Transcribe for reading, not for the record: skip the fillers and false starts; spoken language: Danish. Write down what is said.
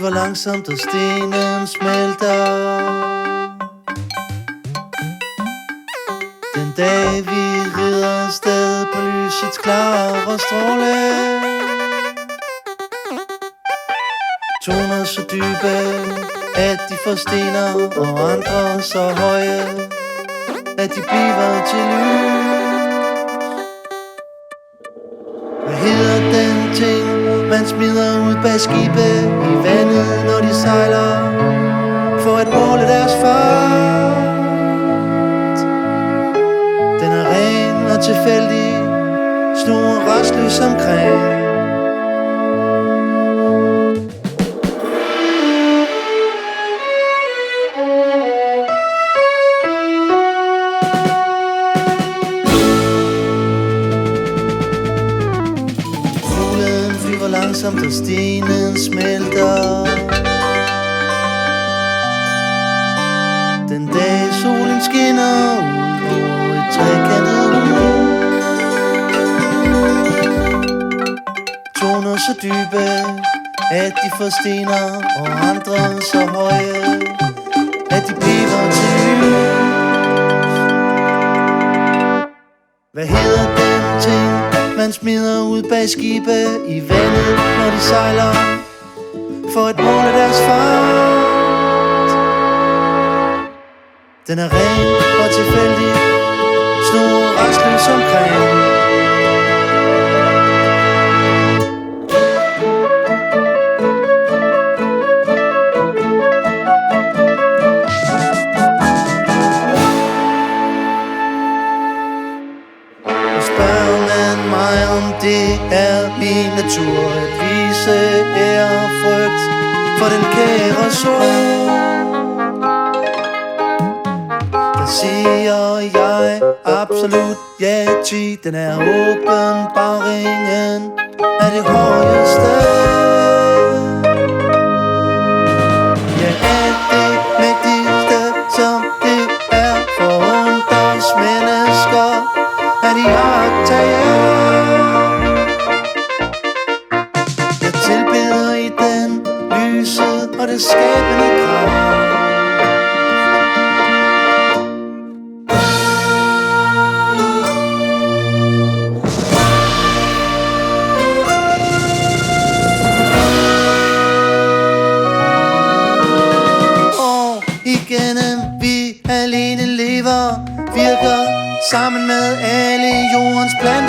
flyver langsomt, og stenen smelter. Den dag vi rider afsted på lysets klare stråle, toner så dybe, at de forstener, og andre så høje, at de bliver til lys. Hvad hedder den ting, man smider ud bag skibe i vandet, når de sejler for at måle deres fart? Den er ren og tilfældig, snor rastløs omkring. Langsomt, og stenen smelter. Den dag solen skinner ud over et trekantet hus, toner så dybe, at de forstener, og andre så høje, at de bliver til lys. Hvad hedder den ting, man smider ud bag skibe i vandet, når de sejler for at måle deres fart? Den er ren og tilfældig, snor rastløs omkring. Det er min natur at vise ærefrygt for den kære sol. Der siger jeg absolut ja til, den er åbenbaringen af det højeste. Ja, er det mægtigste, som det er for undres mennesker, at de optager. Tilbeder i den lyset og det skabende kraft. Og igennem vi alene lever, virker sammen med alle jordens planeter.